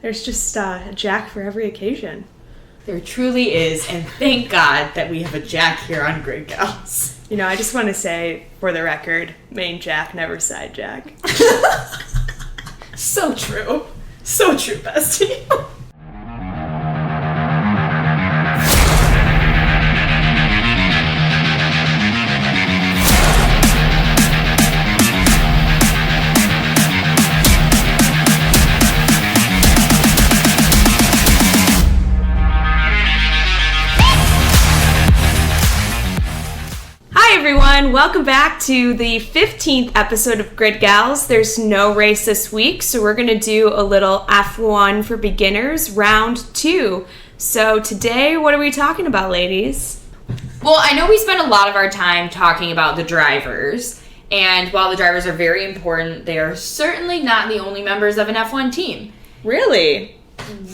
There's just a Jack for every occasion. There truly is, and thank God that we have a Jack here on Grid Gals. You know, I just want to say, for the record, main Jack, never side Jack. So true. So true, bestie. Hi everyone, welcome back to the 15th episode of Grid Gals. There's no race this week, so we're going to do a little F1 for beginners, round 2. So today, what are we talking about, ladies? Well, I know we spend a lot of our time talking about the drivers, and while the drivers are very important, they are certainly not the only members of an F1 team. Really?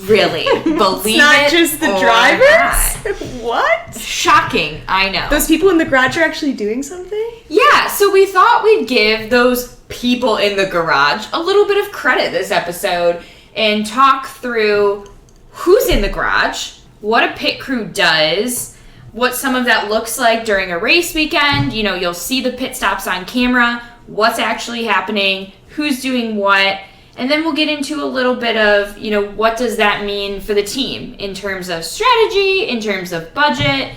Really. Believe It's not it just the or drivers? not. What? Shocking, I know. Those people in the garage are actually doing something? Yeah, so we thought we'd give those people in the garage a little bit of credit this episode and talk through who's in the garage, what a pit crew does, what some of that looks like during a race weekend. You know, you'll see the pit stops on camera, what's actually happening, who's doing what, and then we'll get into a little bit of, you know, what does that mean for the team in terms of strategy, in terms of budget,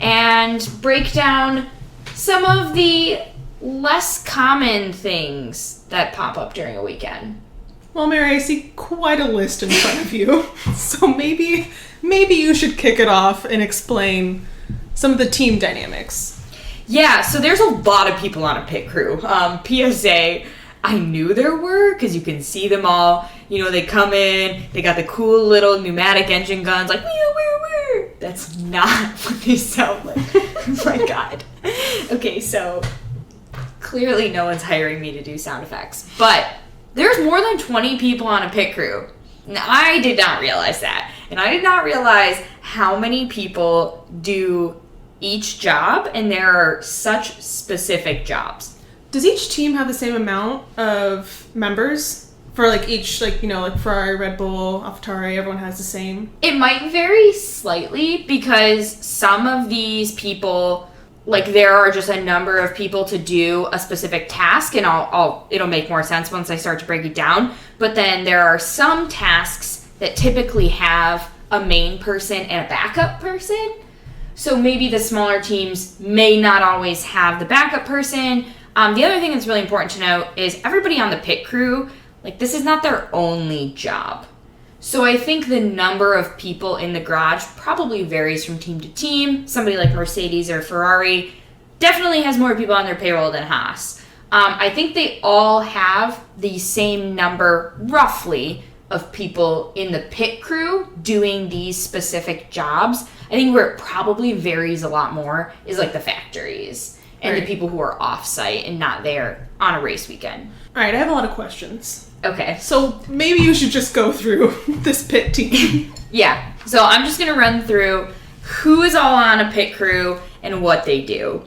and break down some of the less common things that pop up during a weekend. Well, Mary, I see quite a list in front of you. So maybe you should kick it off and explain some of the team dynamics. Yeah, so there's a lot of people on a pit crew. PSA, I knew there were because you can see them all. You know, they come in, they got the cool little pneumatic engine guns, like, wee. That's not what they sound like. Oh my God. Okay, so clearly no one's hiring me to do sound effects. But there's more than 20 people on a pit crew. Now, I did not realize that. And I did not realize how many people do each job, and there are such specific jobs. Does each team have the same amount of members? For like each, like, you know, like Ferrari, Red Bull, AlphaTauri, everyone has the same? It might vary slightly because some of these people, like, there are just a number of people to do a specific task, and it'll make more sense once I start to break it down. But then there are some tasks that typically have a main person and a backup person. So maybe the smaller teams may not always have the backup person. The other thing that's really important to note is everybody on the pit crew, like, this is not their only job. So I think the number of people in the garage probably varies from team to team. Somebody like Mercedes or Ferrari definitely has more people on their payroll than Haas. I think they all have the same number, roughly, of people in the pit crew doing these specific jobs. I think where it probably varies a lot more is like the factories and the people who are off-site and not there on a race weekend. All right, I have a lot of questions. Okay. So maybe you should just go through this pit team. Yeah. So I'm just going to run through who is all on a pit crew and what they do.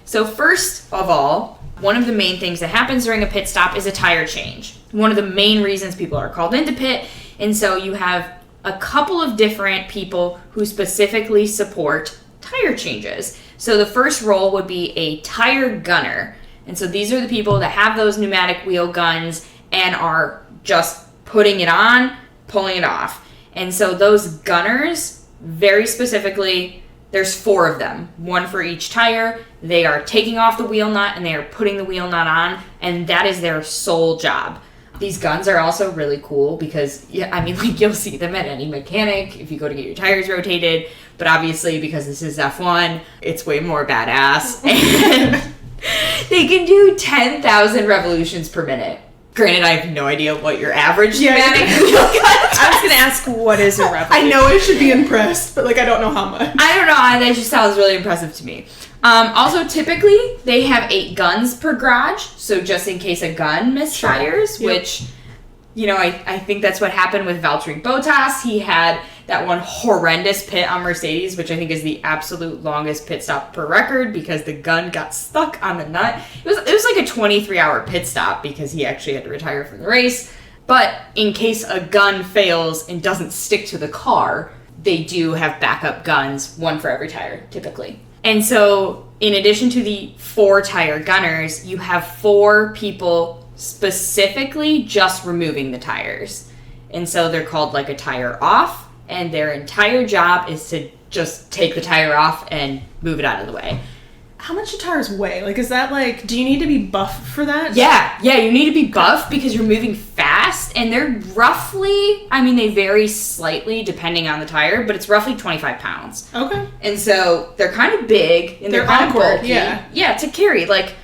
So first of all, one of the main things that happens during a pit stop is a tire change. One of the main reasons people are called into pit. And so you have a couple of different people who specifically support tire changes. So the first role would be a tire gunner. And so these are the people that have those pneumatic wheel guns and are just putting it on, pulling it off. And so those gunners, very specifically, there's 4 of them, one for each tire. They are taking off the wheel nut and they are putting the wheel nut on, and that is their sole job. These guns are also really cool because, yeah, I mean, like, you'll see them at any mechanic if you go to get your tires rotated. But obviously, because this is F1, it's way more badass. And they can do 10,000 revolutions per minute. Granted, I have no idea what your average pneumatic wheel gun does. I was going to ask, what is a revolution? I know I should be impressed, but, like, I don't know how much. I don't know. That just sounds really impressive to me. Also, typically, they have 8 guns per garage. So just in case a gun misfires, which, you know, I think that's what happened with Valtteri Bottas. He had that one horrendous pit on Mercedes, which I think is the absolute longest pit stop per record because the gun got stuck on the nut. It was like a 23-hour pit stop because he actually had to retire from the race. But in case a gun fails and doesn't stick to the car, they do have backup guns, one for every tire, typically. And so, in addition to the 4 tire gunners, you have 4 people specifically just removing the tires. And so they're called like a tire off, and their entire job is to just take the tire off and move it out of the way. How much do tires weigh? Like, is that like, do you need to be buff for that? Yeah, you need to be buff because you're moving fast, and they're roughly, I mean, they vary slightly depending on the tire, but it's roughly 25 pounds. Okay. And so they're kind of big, and they're kind awkward, of bulky. yeah. Yeah, to carry. Like,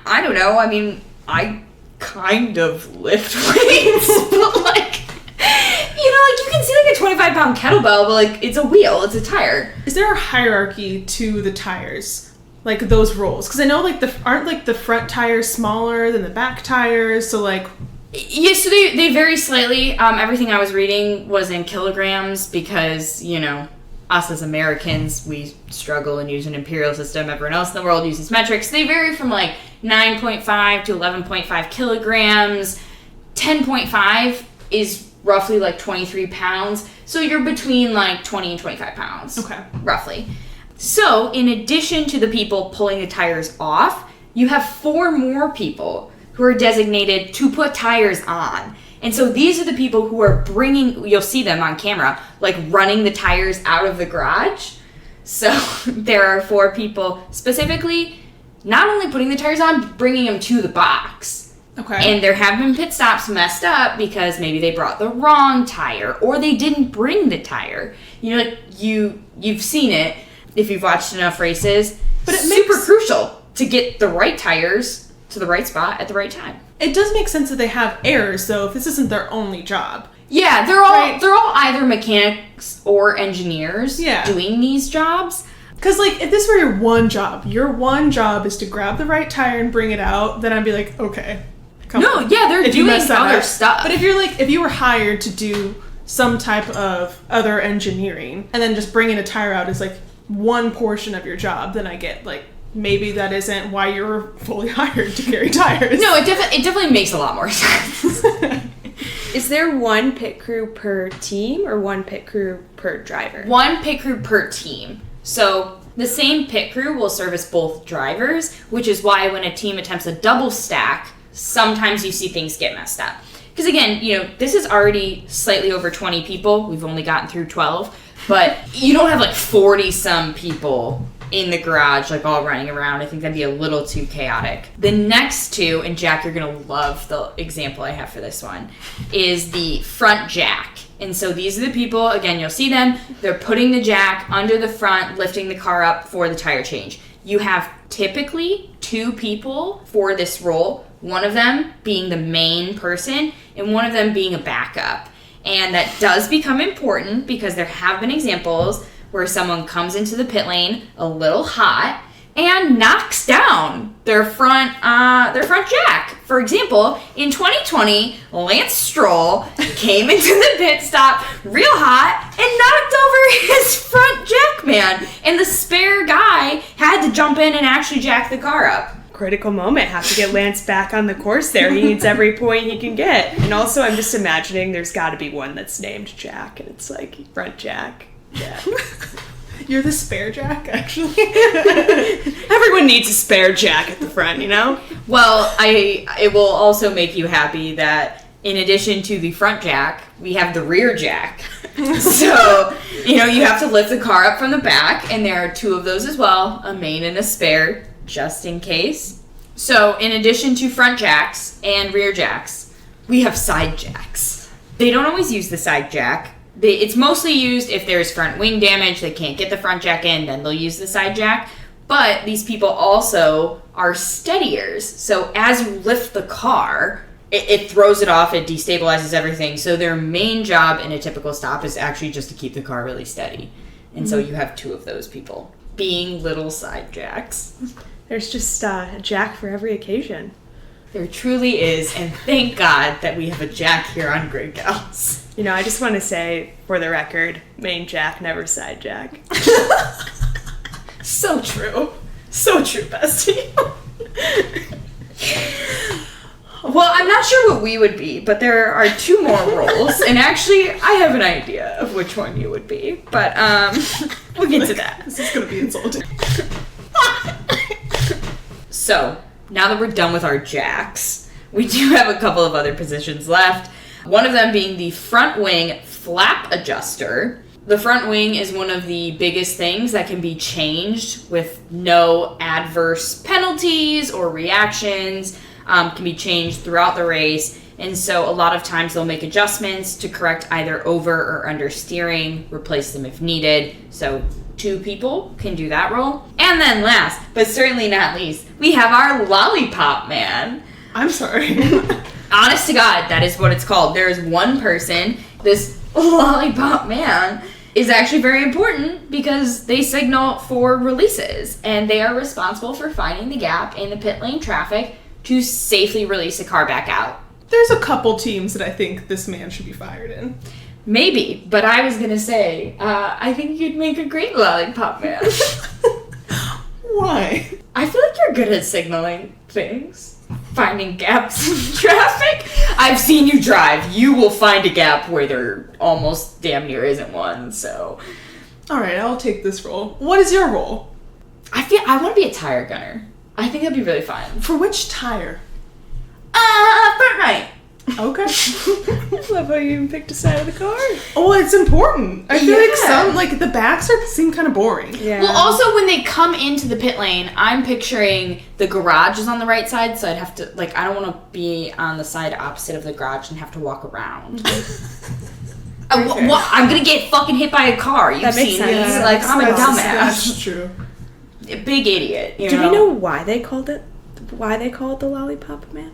I don't know, I mean, I kind of lift weights, but like, you know, like, you can see like a 25-pound kettlebell, but like, it's a wheel, it's a tire. Is there a hierarchy to the tires? Like those roles? Because I know like aren't like the front tires smaller than the back tires, so like... Yeah, so they vary slightly. Everything I was reading was in kilograms because, you know, us as Americans, we struggle and use an imperial system. Everyone else in the world uses metrics. They vary from like 9.5 to 11.5 kilograms. 10.5 is roughly like 23 pounds. So you're between like 20 and 25 pounds. Okay. Roughly. So in addition to the people pulling the tires off, you have 4 more people who are designated to put tires on. And so these are the people who are bringing, you'll see them on camera, like running the tires out of the garage. So there are 4 people specifically not only putting the tires on, but bringing them to the box. Okay. And there have been pit stops messed up because maybe they brought the wrong tire or they didn't bring the tire. You know, like you've seen it if you've watched enough races. But it's super crucial to get the right tires to the right spot at the right time. It does make sense that they have errors, though, if this isn't their only job. Yeah, they're all either mechanics or engineers doing these jobs. Because, like, if this were your one job is to grab the right tire and bring it out, then I'd be like, okay. They're doing other stuff. But if you were hired to do some type of other engineering, and then just bringing a tire out is, like, one portion of your job, then I get, like, maybe that isn't why you're fully hired to carry tires. No, it definitely makes a lot more sense. Is there one pit crew per team or one pit crew per driver? One pit crew per team. So the same pit crew will service both drivers, which is why when a team attempts a double stack, sometimes you see things get messed up. Because again, you know, this is already slightly over 20 people. We've only gotten through 12. But you don't have like 40-some people in the garage, like all running around. I think that'd be a little too chaotic. The next two, and Jack, you're gonna love the example I have for this one, is the front jack. And so these are the people, again, you'll see them, they're putting the jack under the front, lifting the car up for the tire change. You have typically 2 people for this role, one of them being the main person, and one of them being a backup. And that does become important because there have been examples where someone comes into the pit lane a little hot and knocks down their front jack. For example, in 2020, Lance Stroll came into the pit stop real hot and knocked over his front jack man, and the spare guy had to jump in and actually jack the car up. Critical moment. Have to get Lance back on the course there. He needs every point he can get. And also, I'm just imagining there's got to be one that's named Jack, and it's like front jack. Yeah. You're the spare jack, actually. Everyone needs a spare jack at the front, you know? Well, it will also make you happy that in addition to the front jack, we have the rear jack. So, you know, you have to lift the car up from the back, and there are 2 of those as well, a main and a spare, just in case. So, in addition to front jacks and rear jacks, we have side jacks. They don't always use the side jack. It's mostly used if there's front wing damage, they can't get the front jack in, then they'll use the side jack. But these people also are steadiers. So as you lift the car, it throws it off, it destabilizes everything. So their main job in a typical stop is actually just to keep the car really steady. And so you have 2 of those people being little side jacks. There's just a jack for every occasion. There truly is, and thank God that we have a jack here on Grid Gals. You know, I just want to say, for the record, main jack, never side jack. So true. So true, bestie. Well, I'm not sure what we would be, but there are 2 more roles, and actually, I have an idea of which one you would be, but we'll get to that. This is gonna be insulting. So, now that we're done with our jacks, we do have a couple of other positions left. One of them being the front wing flap adjuster. The front wing is one of the biggest things that can be changed with no adverse penalties or reactions. Can be changed throughout the race, and so a lot of times they'll make adjustments to correct either over or under steering, replace them if needed. So 2 people can do that role. And then last, but certainly not least, we have our lollipop man. I'm sorry. Honest to God, that is what it's called. There is one person, this lollipop man, is actually very important because they signal for releases, and they are responsible for finding the gap in the pit lane traffic to safely release a car back out. There's a couple teams that I think this man should be fired in. Maybe, but I was gonna say, I think you'd make a great lollipop man. Why? I feel like you're good at signaling things. Finding gaps in traffic. I've seen you drive. You will find a gap where there almost damn near isn't one, so. Alright, I'll take this role. What is your role? I want to be a tire gunner. I think that'd be really fun. For which tire? Front right. Okay. I love how you even picked a side of the car. Oh, it's important. I feel like Yeah. the backs seem kind of boring. Yeah. Well, also when they come into the pit lane, I'm picturing the garage is on the right side, so I'd have to, I don't want to be on the side opposite of the garage and have to walk around. I'm gonna get fucking hit by a car. You've That makes seen sense. these. Yeah, I'm a dumbass. That's true. Big idiot. Do we know why they called it? Why they call it the lollipop man?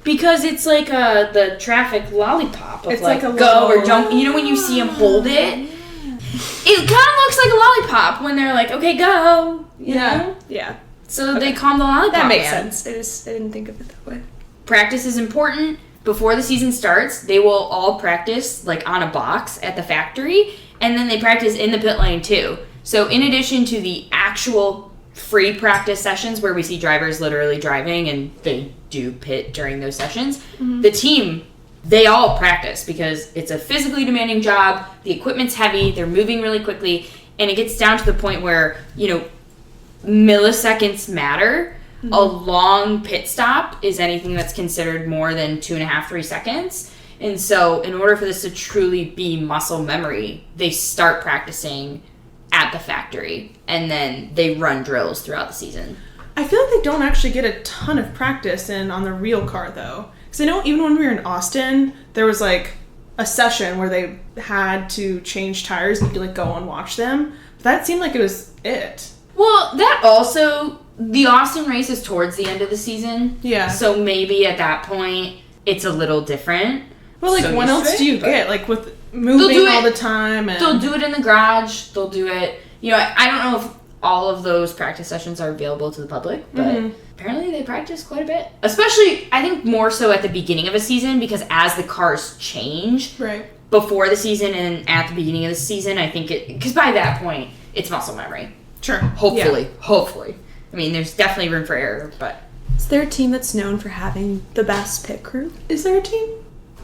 Because it's like the traffic lollipop of It's like a go little- or jump. You know when you see them hold it? It kind of looks like a lollipop when they're like, okay, go. You know? Yeah. So they call them the lollipop That makes man. sense. I didn't think of it that way. Practice is important. Before the season starts, they will all practice on a box at the factory, and then they practice in the pit lane too. So in addition to the actual free practice sessions where we see drivers literally driving and they do pit during those sessions, the team, they all practice because it's a physically demanding job. The equipment's heavy. They're moving really quickly, and it gets down to the point where, milliseconds matter. A long pit stop is anything that's considered more than 2.5, 3 seconds. And so in order for this to truly be muscle memory, they start practicing at the factory, and then they run drills throughout the season. I feel like they don't actually get a ton of practice in on the real car, though. Because I know even when we were in Austin, there was, a session where they had to change tires and you could, go and watch them. But that seemed like it was it. Well, that also, the Austin race is towards the end of the season. Yeah. So maybe at that point, it's a little different. Well, So what used else to do you it, but- get? With moving all the time? And They'll do it in the garage. They'll do it. I don't know if all of those practice sessions are available to the public, but apparently they practice quite a bit. Especially, I think more so at the beginning of a season, because as the cars change Right. before the season and at the beginning of the season, I think because by that point, it's muscle memory. Sure. Hopefully. I mean, there's definitely room for error, but Is there a team that's known for having the best pit crew? Is there a team?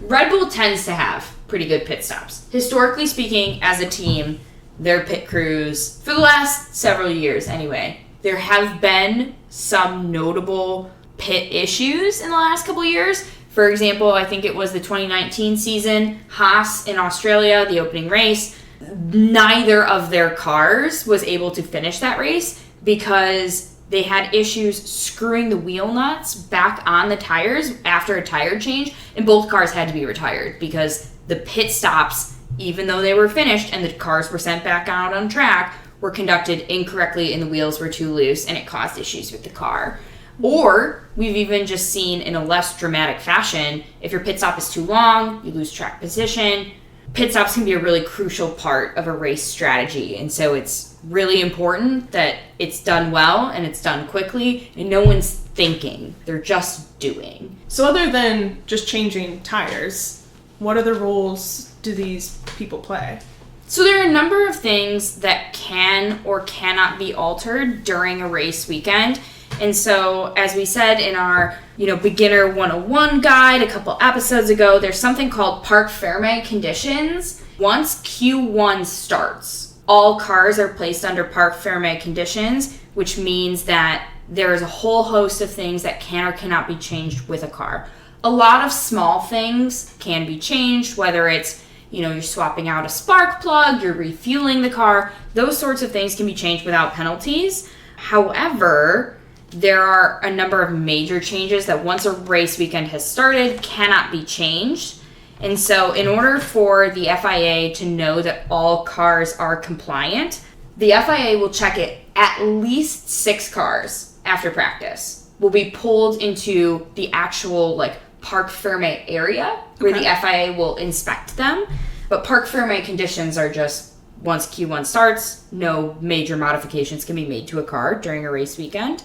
Red Bull tends to have pretty good pit stops. Historically speaking, as a team, their pit crews, for the last several years anyway, there have been some notable pit issues in the last couple of years. For example, I think it was the 2019 season, Haas in Australia, the opening race, neither of their cars was able to finish that race because they had issues screwing the wheel nuts back on the tires after a tire change, and both cars had to be retired because the pit stops, even though they were finished and the cars were sent back out on track, were conducted incorrectly and the wheels were too loose, and it caused issues with the car. Or we've even just seen in a less dramatic fashion, if your pit stop is too long, you lose track position. Pit stops can be a really crucial part of a race strategy, and so it's really important that it's done well and it's done quickly and no one's thinking, they're just doing. So other than just changing tires, what other roles do these people play? So there are a number of things that can or cannot be altered during a race weekend, And so, as we said in our, beginner 101 guide a couple episodes ago, there's something called Parc Fermé conditions. Once Q1 starts, all cars are placed under Parc Fermé conditions, which means that there is a whole host of things that can or cannot be changed with a car. A lot of small things can be changed, whether it's, you're swapping out a spark plug, you're refueling the car. Those sorts of things can be changed without penalties. However, there are a number of major changes that once a race weekend has started cannot be changed. And so in order for the FIA to know that all cars are compliant, the FIA will check it at least 6 cars after practice. Will be pulled into the actual Parc Fermé area where the FIA will inspect them. But Parc Fermé conditions are just once Q1 starts, no major modifications can be made to a car during a race weekend.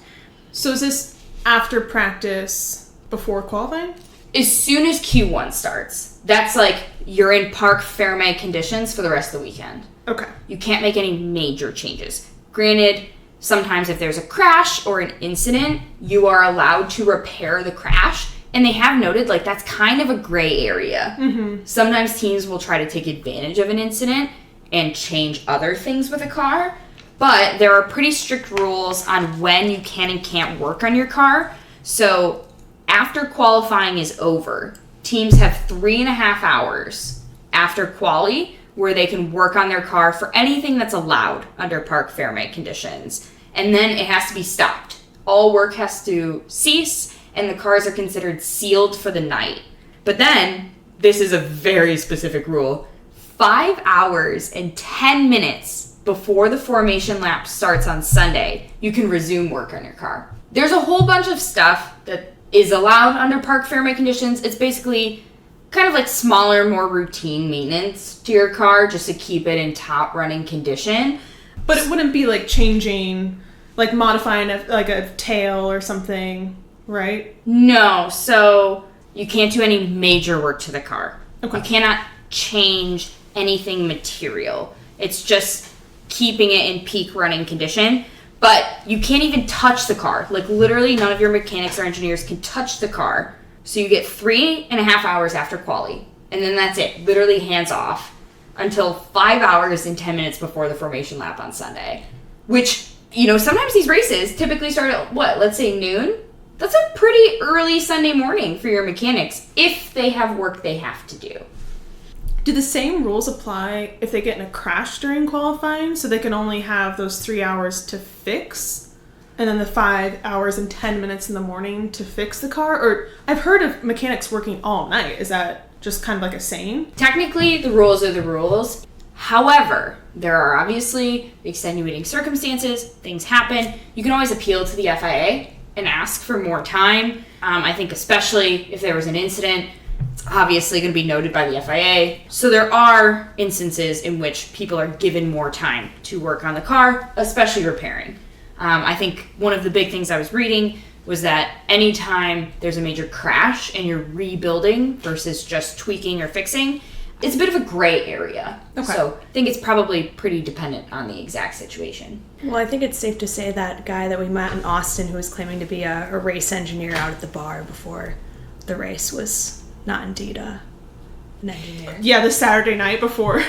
So is this after practice, before qualifying? As soon as Q1 starts. That's you're in Parc Fermé conditions for the rest of the weekend. Okay. You can't make any major changes. Granted, sometimes if there's a crash or an incident, you are allowed to repair the crash. And they have noted, that's kind of a gray area. Mm-hmm. Sometimes teams will try to take advantage of an incident and change other things with a car. But there are pretty strict rules on when you can and can't work on your car. So after qualifying is over, teams have 3.5 hours after quali where they can work on their car for anything that's allowed under Parc Fermé conditions. And then it has to be stopped. All work has to cease, and the cars are considered sealed for the night. But then, this is a very specific rule, 5 hours and 10 minutes before the formation lap starts on Sunday, you can resume work on your car. There's a whole bunch of stuff that is allowed under Parc Fermé conditions. It's basically kind of smaller, more routine maintenance to your car just to keep it in top running condition. But it wouldn't be changing, modifying a tail or something, right? No, so you can't do any major work to the car. Okay. You cannot change anything material. It's just keeping it in peak running condition. But you can't even touch the car. Literally none of your mechanics or engineers can touch the car. So you get 3.5 hours after quali. And then that's it. Literally hands off until 5 hours and 10 minutes before the formation lap on Sunday. Which, sometimes these races typically start at, let's say noon? That's a pretty early Sunday morning for your mechanics if they have work they have to do. Do the same rules apply if they get in a crash during qualifying? So they can only have those 3 hours to fix? And then the 5 hours and 10 minutes in the morning to fix the car? Or I've heard of mechanics working all night. Is that just kind of a saying? Technically, the rules are the rules. However, there are obviously extenuating circumstances. Things happen. You can always appeal to the FIA and ask for more time. I think especially if there was an incident, it's obviously going to be noted by the FIA. So there are instances in which people are given more time to work on the car, especially repairing. I think one of the big things I was reading was that anytime there's a major crash and you're rebuilding versus just tweaking or fixing, it's a bit of a gray area. Okay. So I think it's probably pretty dependent on the exact situation. Well, I think it's safe to say that guy that we met in Austin who was claiming to be a race engineer out at the bar before the race was not indeed an engineer. Yeah, the Saturday night before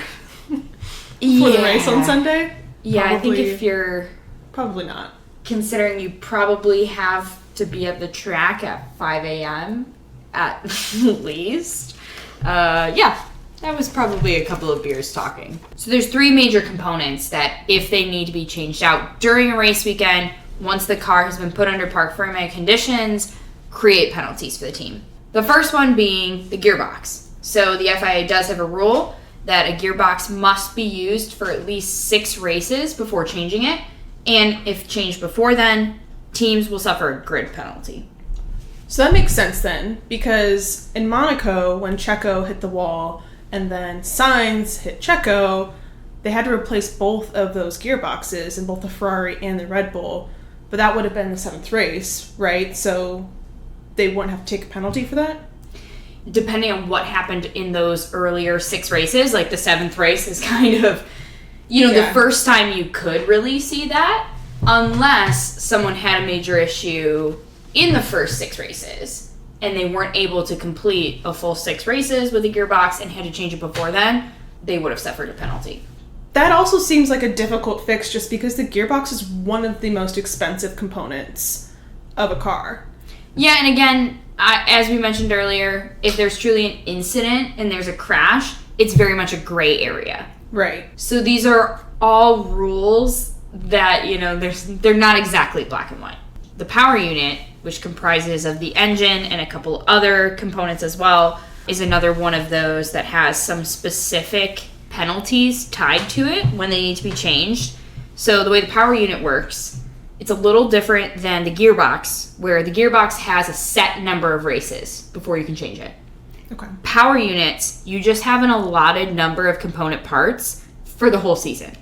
the race on Sunday? Yeah, probably, I think if you're... Probably not. Considering you probably have to be at the track at 5 a.m. at least. That was probably a couple of beers talking. So there's 3 major components that if they need to be changed out during a race weekend, once the car has been put under Parc Fermé conditions, create penalties for the team. The first one being the gearbox. So the FIA does have a rule that a gearbox must be used for at least 6 races before changing it. And if changed before then, teams will suffer a grid penalty. So that makes sense then, because in Monaco, when Checo hit the wall and then Sainz hit Checo, they had to replace both of those gearboxes in both the Ferrari and the Red Bull. But that would have been the 7th race, right? So they wouldn't have to take a penalty for that? Depending on what happened in those earlier 6 races, the 7th race is kind of... the first time you could really see that. unless someone had a major issue in the first 6 races and they weren't able to complete a full 6 races with a gearbox and had to change it before then, they would have suffered a penalty. That also seems like a difficult fix just because the gearbox is one of the most expensive components of a car. Yeah, and again, as we mentioned earlier, if there's truly an incident and there's a crash, it's very much a gray area. Right. So these are all rules that, they're not exactly black and white. The power unit, which comprises of the engine and a couple other components as well, is another one of those that has some specific penalties tied to it when they need to be changed. So the way the power unit works, it's a little different than the gearbox, where the gearbox has a set number of races before you can change it. Okay. Power units, you just have an allotted number of component parts for the whole season.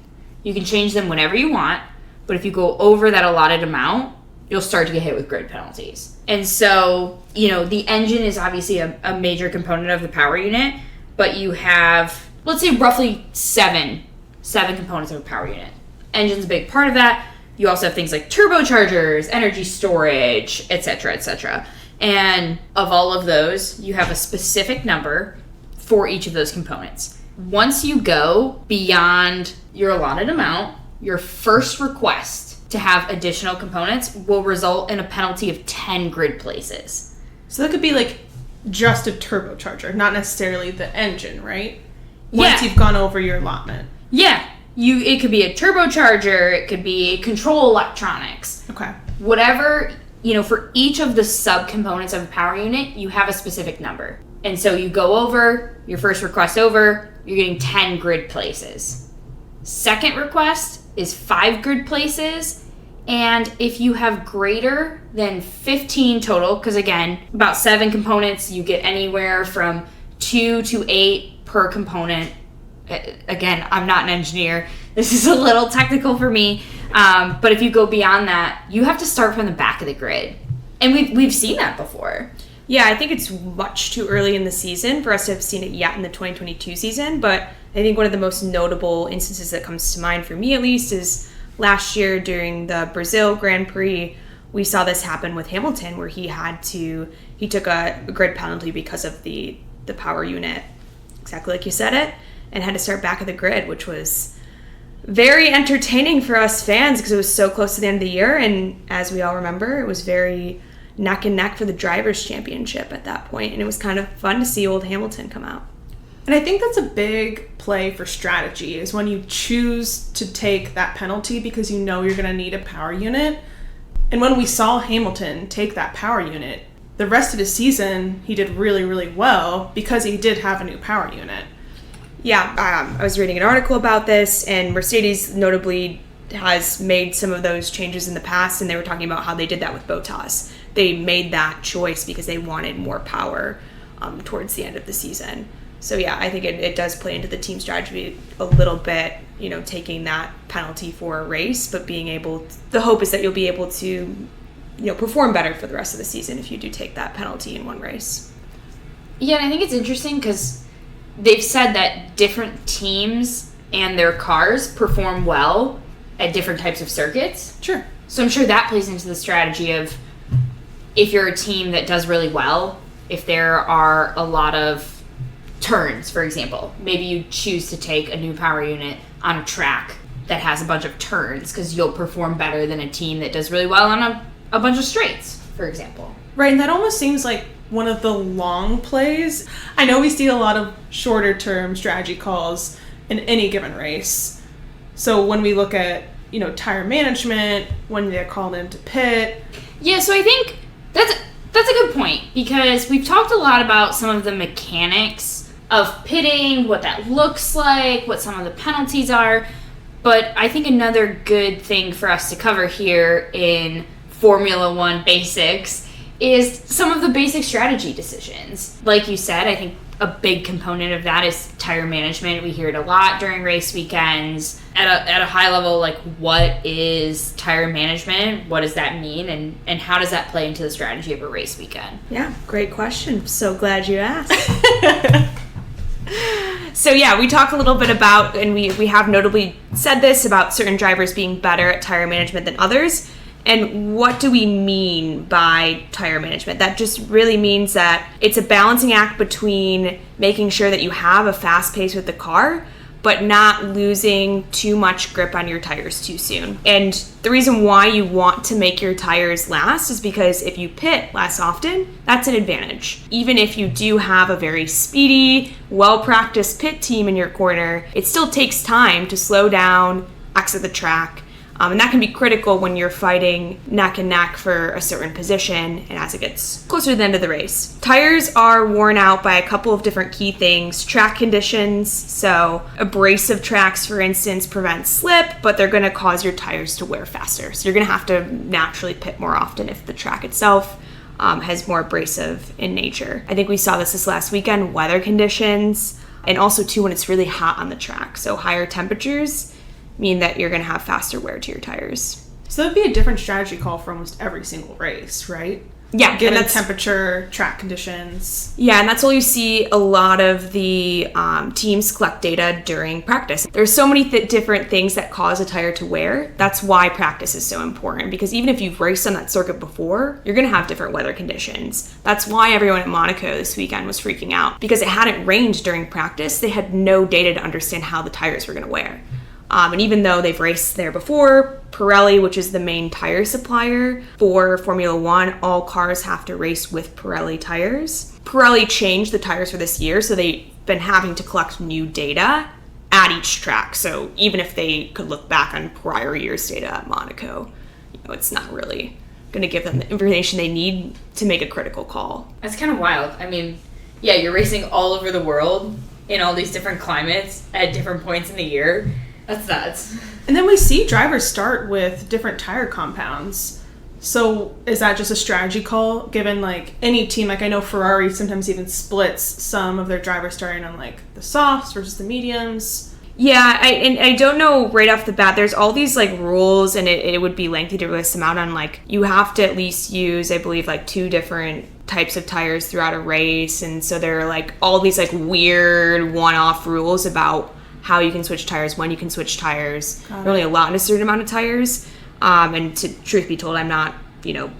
You can change them whenever you want, but if you go over that allotted amount, you'll start to get hit with grid penalties. And so, the engine is obviously a major component of the power unit, but you have, let's say, roughly seven components of a power unit. Engine's a big part of that. You also have things like turbochargers, energy storage, etc., etc. And of all of those, you have a specific number for each of those components. Once you go beyond your allotted amount, your first request to have additional components will result in a penalty of 10 grid places. So that could be like just a turbocharger, not necessarily the engine, right? Once you've gone over your allotment. Yeah. It could be a turbocharger, it could be control electronics. Okay. Whatever, for each of the subcomponents of a power unit, you have a specific number. And so you go over, your first request over, you're getting 10 grid places. Second request is 5 grid places, and if you have greater than 15 total, because again, about 7 components, you get anywhere from 2 to 8 per component. Again, I'm not an engineer. This is a little technical for me, but if you go beyond that, you have to start from the back of the grid, and we've seen that before. Yeah, I think it's much too early in the season for us to have seen it yet in the 2022 season, but I think one of the most notable instances that comes to mind for me at least is last year during the Brazil Grand Prix. We saw this happen with Hamilton where he took a grid penalty because of the power unit, exactly like you said it, and had to start back of the grid, which was very entertaining for us fans because it was so close to the end of the year, and as we all remember, it was very neck and neck for the Drivers' Championship at that point, and it was kind of fun to see old Hamilton come out. And I think that's a big play for strategy, is when you choose to take that penalty because you know you're going to need a power unit. And when we saw Hamilton take that power unit, the rest of the season he did really, really well because he did have a new power unit. Yeah, I was reading an article about this, and Mercedes notably has made some of those changes in the past, and they were talking about how they did that with Bottas. They made that choice because they wanted more power towards the end of the season. So yeah, I think it does play into the team strategy a little bit, taking that penalty for a race, but the hope is that you'll be able to, perform better for the rest of the season if you do take that penalty in one race. Yeah, and I think it's interesting because they've said that different teams and their cars perform well at different types of circuits. Sure. So I'm sure that plays into the strategy of if you're a team that does really well, if there are a lot of turns, for example, maybe you choose to take a new power unit on a track that has a bunch of turns because you'll perform better than a team that does really well on a bunch of straights, for example. Right, and that almost seems like one of the long plays. I know we see a lot of shorter term strategy calls in any given race. So when we look at, tire management, when they're called into pit. Yeah, so I think that's a good point because we've talked a lot about some of the mechanics of pitting, what that looks like, what some of the penalties are. But I think another good thing for us to cover here in Formula One basics is some of the basic strategy decisions. Like you said, I think a big component of that is tire management. We hear it a lot during race weekends. At a high level, like what is tire management? What does that mean? And how does that play into the strategy of a race weekend? Yeah, great question. So glad you asked. So yeah, we talk a little bit about, and we have notably said this about certain drivers being better at tire management than others. And what do we mean by tire management? That just really means that it's a balancing act between making sure that you have a fast pace with the car, but not losing too much grip on your tires too soon. And the reason why you want to make your tires last is because if you pit less often, that's an advantage. Even if you do have a very speedy, well-practiced pit team in your corner, it still takes time to slow down, exit the track. And that can be critical when you're fighting neck and neck for a certain position and as it gets closer to the end of the race. Tires are worn out by a couple of different key things. Track conditions, so abrasive tracks, for instance, prevent slip, but they're going to cause your tires to wear faster. So you're going to have to naturally pit more often if the track itself has more abrasive in nature. I think we saw this last weekend, weather conditions, and also too when it's really hot on the track. So higher temperatures mean that you're going to have faster wear to your tires. So that'd be a different strategy call for almost every single race, right? Yeah. Given temperature, track conditions. Yeah, and that's why you see a lot of the teams collect data during practice. There's so many different things that cause a tire to wear. That's why practice is so important, because even if you've raced on that circuit before, you're going to have different weather conditions. That's why everyone at Monaco this weekend was freaking out, because it hadn't rained during practice. They had no data to understand how the tires were going to wear. And even though they've raced there before, Pirelli, which is the main tire supplier for Formula One, all cars have to race with Pirelli tires. Pirelli changed the tires for this year, so they've been having to collect new data at each track. So even if they could look back on prior year's data at Monaco, it's not really going to give them the information they need to make a critical call. That's kind of wild. I mean, yeah, you're racing all over the world in all these different climates at different points in the year. That's nuts. And then we see drivers start with different tire compounds. So is that just a strategy call given like any team? Like I know Ferrari sometimes even splits some of their drivers starting on like the softs versus the mediums. Yeah, I don't know right off the bat. There's all these like rules, and it would be lengthy to list them out on. Like you have to at least use, I believe, like 2 different types of tires throughout a race, and so there are like all these like weird one-off rules about how you can switch tires, when you can switch tires. You're only allowed in a certain amount of tires. And to truth be told, I'm not,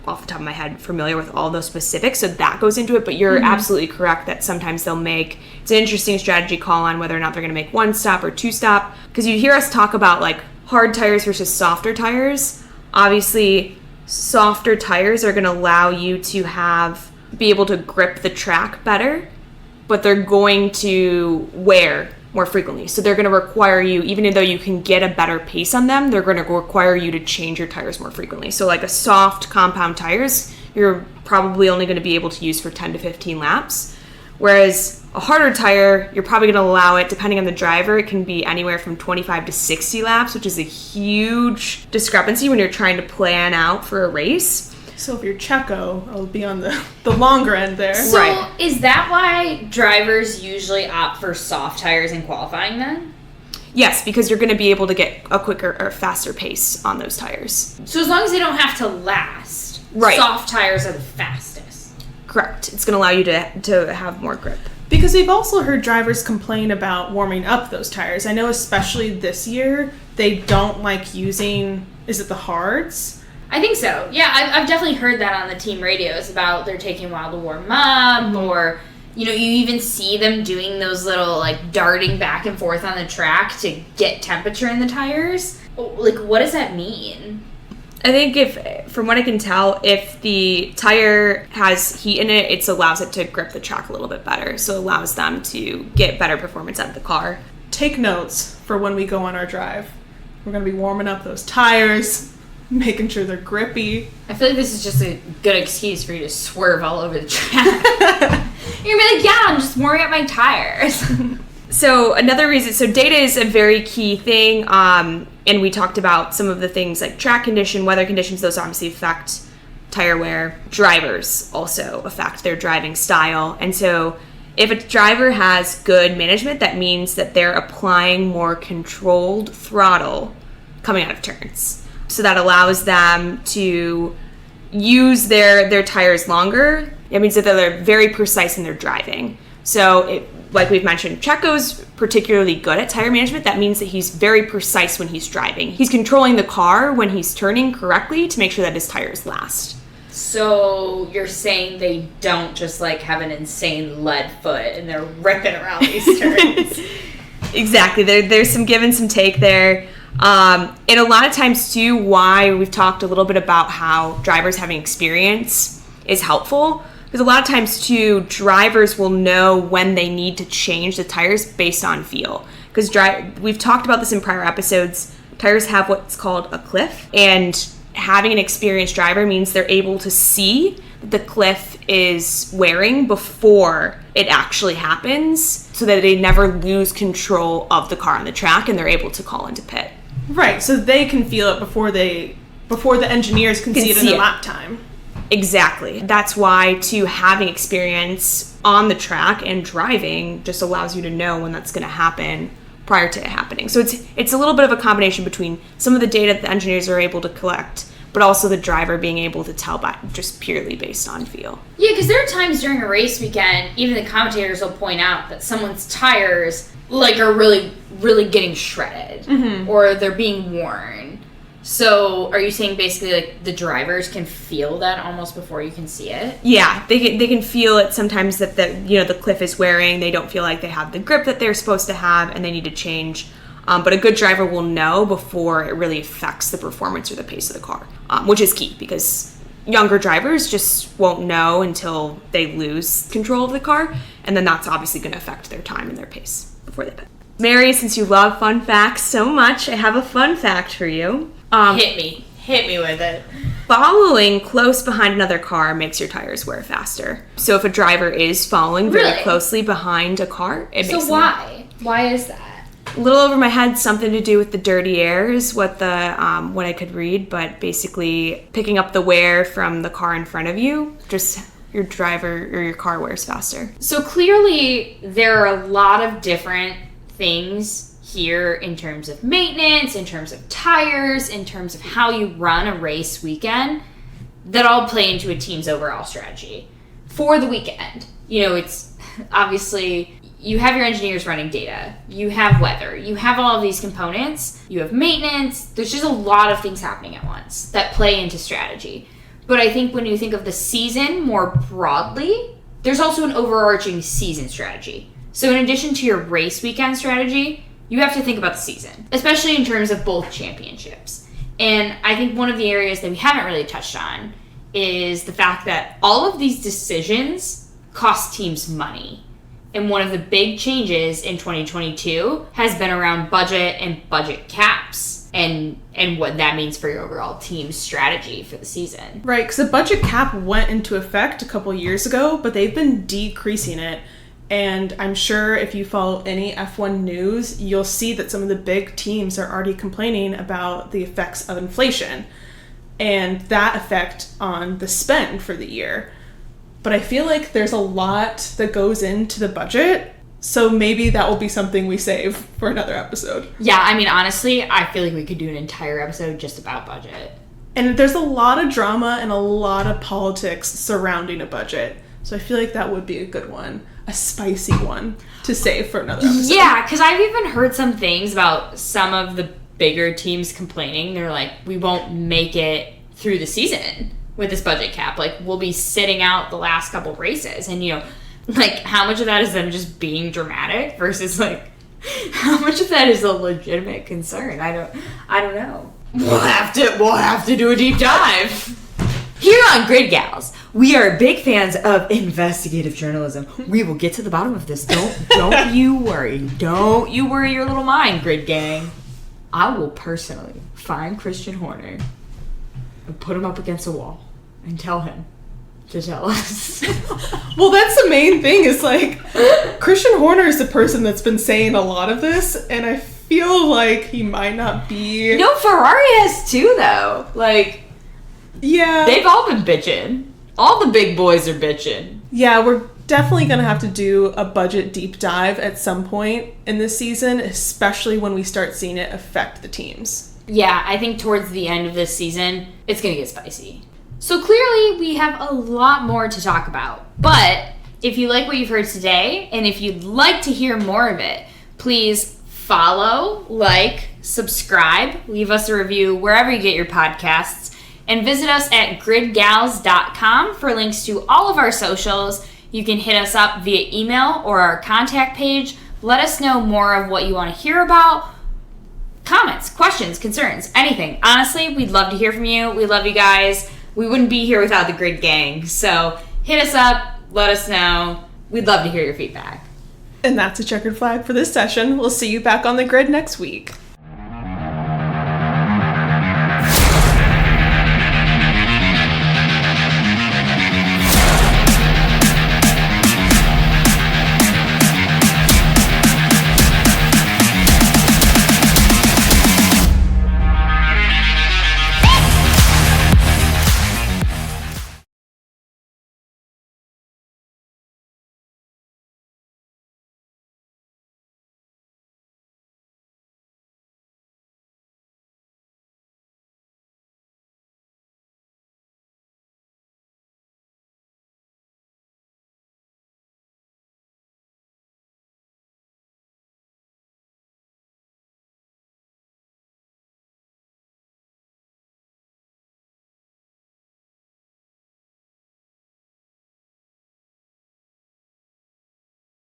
off the top of my head familiar with all those specifics, so that goes into it. But you're absolutely correct that sometimes it's an interesting strategy call on whether or not they're going to make 1 stop or 2 stop. Because you hear us talk about like hard tires versus softer tires. Obviously, softer tires are going to allow you to be able to grip the track better, but they're going to wear more frequently. So they're going to require you, even though you can get a better pace on them, they're going to require you to change your tires more frequently. So like a soft compound tires, you're probably only going to be able to use for 10 to 15 laps. Whereas a harder tire, you're probably going to allow it, depending on the driver, it can be anywhere from 25 to 60 laps, which is a huge discrepancy when you're trying to plan out for a race. So if you're Checo, it'll be on the longer end there. So Right. Is that why drivers usually opt for soft tires in qualifying then? Yes, because you're going to be able to get a quicker or faster pace on those tires. So as long as they don't have to last, Right. soft tires are the fastest. Correct. It's going to allow you to have more grip. Because we've also heard drivers complain about warming up those tires. I know especially this year, they don't like using, is it the hards? I think so. Yeah, I've definitely heard that on the team radios about they're taking a while to warm up, or, you even see them doing those little, like, darting back and forth on the track to get temperature in the tires. Like, what does that mean? I think from what I can tell, if the tire has heat in it, it allows it to grip the track a little bit better. So it allows them to get better performance out of the car. Take notes for when we go on our drive. We're going to be warming up those tires, making sure they're grippy. I feel like this is just a good excuse for you to swerve all over the track. You're gonna be like, yeah, I'm just warming up my tires. So another reason, so data is a very key thing, and we talked about some of the things like track condition, weather conditions, those obviously affect tire wear. Drivers also affect their driving style, and so if a driver has good management, that means that they're applying more controlled throttle coming out of turns. So that allows them to use their tires longer. It means that they're very precise in their driving. So like we've mentioned, Checo's particularly good at tire management. That means that he's very precise when he's driving. He's controlling the car when he's turning correctly to make sure that his tires last. So you're saying they don't just like have an insane lead foot and they're ripping around these turns. Exactly. There's some give and some take there. And a lot of times too, why we've talked a little bit about how drivers having experience is helpful. Because a lot of times too, drivers will know when they need to change the tires based on feel. Because we've talked about this in prior episodes. Tires have what's called a cliff, and having an experienced driver means they're able to see that the cliff is wearing before it actually happens, so that they never lose control of the car on the track and they're able to call into pit. Right, so they can feel it before the engineers can see it in the lap time. Exactly. That's why too, having experience on the track and driving just allows you to know when that's going to happen prior to it happening. So it's a little bit of a combination between some of the data that the engineers are able to collect, but also the driver being able to tell by just purely based on feel. Yeah, because there are times during a race weekend, even the commentators will point out that someone's tires like are really, really getting shredded, or they're being worn. So are you saying basically like the drivers can feel that almost before you can see it? Yeah, they can feel it sometimes that the cliff is wearing. They don't feel like they have the grip that they're supposed to have, and they need to change. But a good driver will know before it really affects the performance or the pace of the car, which is key because younger drivers just won't know until they lose control of the car, and then that's obviously going to affect their time and their pace before they pit. Mary, since you love fun facts so much, I have a fun fact for you. Hit me with it. Following close behind another car makes your tires wear faster. So if a driver is following very closely behind a car, it makes them... So why? Why is that? A little over my head, something to do with the dirty air is what what I could read, but basically picking up the wear from the car in front of you, just your driver or your car wears faster. So clearly there are a lot of different things here in terms of maintenance, in terms of tires, in terms of how you run a race weekend that all play into a team's overall strategy for the weekend. You know, it's obviously you have your engineers running data, you have weather, you have all of these components, you have maintenance. There's just a lot of things happening at once that play into strategy. But I think when you think of the season more broadly, there's also an overarching season strategy. So in addition to your race weekend strategy, you have to think about the season, especially in terms of both championships. And I think one of the areas that we haven't really touched on is the fact that all of these decisions cost teams money. And one of the big changes in 2022 has been around budget and budget caps and what that means for your overall team strategy for the season. Right, because the budget cap went into effect a couple years ago, but they've been decreasing it. And I'm sure if you follow any F1 news, you'll see that some of the big teams are already complaining about the effects of inflation and that effect on the spend for the year. But I feel like there's a lot that goes into the budget, so maybe that will be something we save for another episode. Yeah, I mean, honestly, I feel like we could do an entire episode just about budget. And there's a lot of drama and a lot of politics surrounding a budget, so I feel like that would be a good one. A spicy one to save for another episode. Yeah, because I've even heard some things about some of the bigger teams complaining. They're like, we won't make it through the season with this budget cap. Like, we'll be sitting out the last couple races. And, you know, like, how much of that is them just being dramatic versus, like, how much of that is a legitimate concern? I don't know. We'll have to do a deep dive. Here on Grid Gals, we are big fans of investigative journalism. We will get to the bottom of this. Don't you worry. Don't you worry your little mind, Grid Gang. I will personally find Christian Horner and put him up against a wall and tell him to tell us. Well, that's the main thing is like Christian Horner is the person that's been saying a lot of this, and I feel like he might not be... No, Ferrari has too, though. Like... Yeah. They've all been bitching. All the big boys are bitching. Yeah, we're definitely going to have to do a budget deep dive at some point in this season, especially when we start seeing it affect the teams. Yeah, I think towards the end of this season, it's going to get spicy. So clearly, we have a lot more to talk about. But If you like what you've heard today, and if you'd like to hear more of it, please follow, like, subscribe, leave us a review wherever you get your podcasts, and visit us at gridgals.com for links to all of our socials. You can hit us up via email or our contact page. Let us know more of what you want to hear about. Comments, questions, concerns, anything. Honestly, we'd love to hear from you. We love you guys. We wouldn't be here without the Grid Gang. So hit us up. Let us know. We'd love to hear your feedback. And that's a checkered flag for this session. We'll see you back on the grid next week.